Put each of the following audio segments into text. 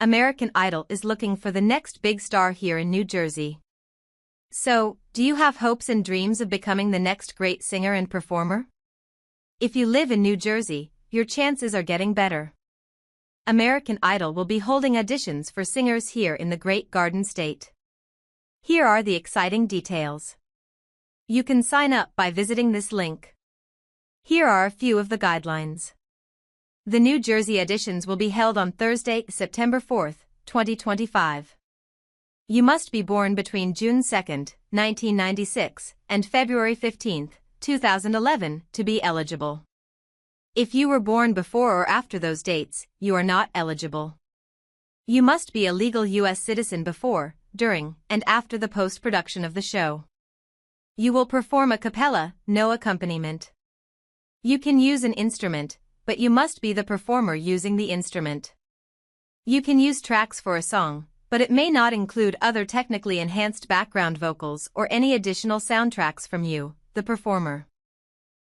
American Idol is looking for the next big star here in New Jersey. So, do you have hopes and dreams of becoming the next great singer and performer? If you live in New Jersey, your chances are getting better. American Idol will be holding auditions for singers here in the Great Garden State. Here are the exciting details. You can sign up by visiting this link. Here are a few of the guidelines. The New Jersey auditions will be held on Thursday, September 4, 2025. You must be born between June 2, 1996, and February 15, 2011, to be eligible. If you were born before or after those dates, you are not eligible. You must be a legal U.S. citizen before, during, and after the post-production of the show. You will perform a cappella, no accompaniment. You can use an instrument, but you must be the performer using the instrument. You can use tracks for a song, but it may not include other technically enhanced background vocals or any additional soundtracks from you, the performer.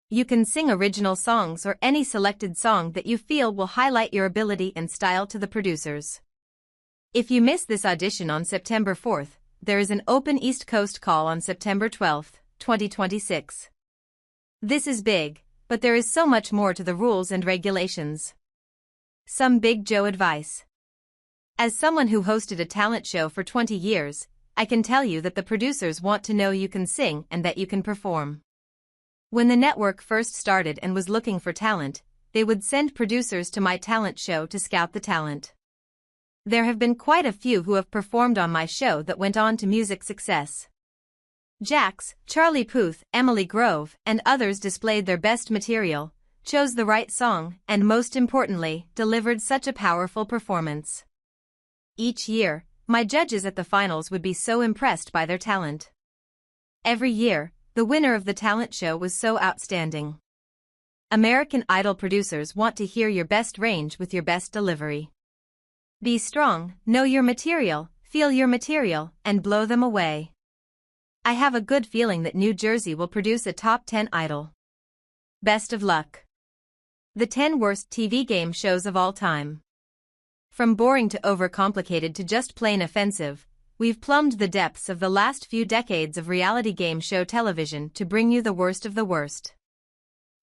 You can sing original songs or any selected song that you feel will highlight your ability and style to the producers. If you miss this audition on September 4th, there is an open East Coast call on September 12th, 2026. This is big, but there is so much more to the rules and regulations. Some Big Joe advice. As someone who hosted a talent show for 20 years, I can tell you that the producers want to know you can sing and that you can perform. When the network first started and was looking for talent, they would send producers to my talent show to scout the talent. There have been quite a few who have performed on my show that went on to music success. Jax, Charlie Puth, Emily Grove, and others displayed their best material, chose the right song, and most importantly, delivered such a powerful performance. Each year, my judges at the finals would be so impressed by their talent. Every year, the winner of the talent show was so outstanding. American Idol producers want to hear your best range with your best delivery. Be strong, know your material, feel your material, and blow them away. I have a good feeling that New Jersey will produce a top 10 idol. Best of luck. The 10 worst TV game shows of all time. From boring to overcomplicated to just plain offensive, we've plumbed the depths of the last few decades of reality game show television to bring you the worst of the worst.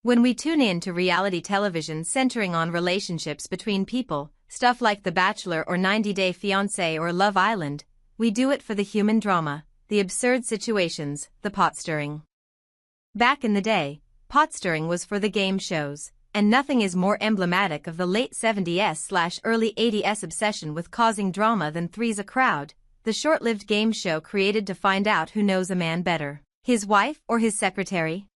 When we tune in to reality television centering on relationships between people, stuff like The Bachelor or 90 Day Fiancé or Love Island, we do it for the human drama, the absurd situations, the pot-stirring. Back in the day, pot-stirring was for the game shows, and nothing is more emblematic of the late 70s/early 80s obsession with causing drama than Three's a Crowd, the short-lived game show created to find out who knows a man better, his wife or his secretary.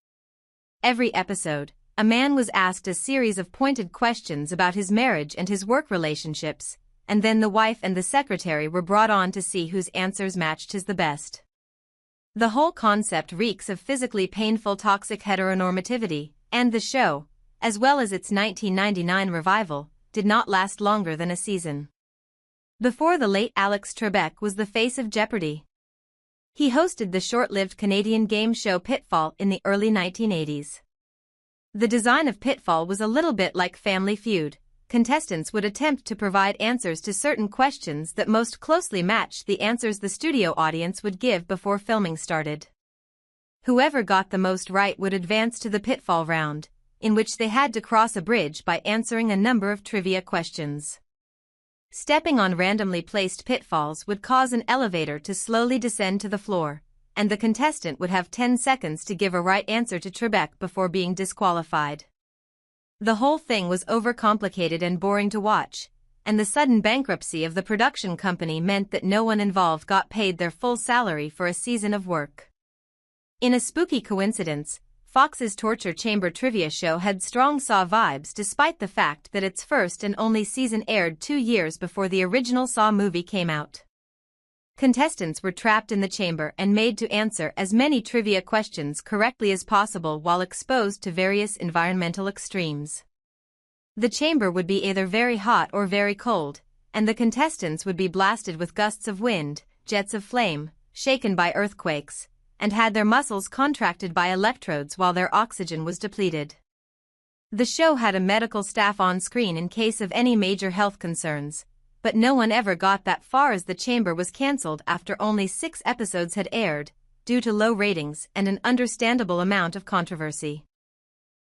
Every episode, a man was asked a series of pointed questions about his marriage and his work relationships, and then the wife and the secretary were brought on to see whose answers matched his the best. The whole concept reeks of physically painful toxic heteronormativity, and the show, as well as its 1999 revival, did not last longer than a season. Before the late Alex Trebek was the face of Jeopardy! He hosted the short-lived Canadian game show Pitfall in the early 1980s. The design of Pitfall was a little bit like Family Feud. Contestants would attempt to provide answers to certain questions that most closely matched the answers the studio audience would give before filming started. Whoever got the most right would advance to the pitfall round, in which they had to cross a bridge by answering a number of trivia questions. Stepping on randomly placed pitfalls would cause an elevator to slowly descend to the floor, and the contestant would have 10 seconds to give a right answer to Trebek before being disqualified. The whole thing was overcomplicated and boring to watch, and the sudden bankruptcy of the production company meant that no one involved got paid their full salary for a season of work. In a spooky coincidence, Fox's torture chamber trivia show had strong Saw vibes despite the fact that its first and only season aired 2 years before the original Saw movie came out. Contestants were trapped in the chamber and made to answer as many trivia questions correctly as possible while exposed to various environmental extremes. The chamber would be either very hot or very cold, and the contestants would be blasted with gusts of wind, jets of flame, shaken by earthquakes, and had their muscles contracted by electrodes while their oxygen was depleted. The show had a medical staff on screen in case of any major health concerns, but no one ever got that far as The Chamber was cancelled after only 6 episodes had aired, due to low ratings and an understandable amount of controversy.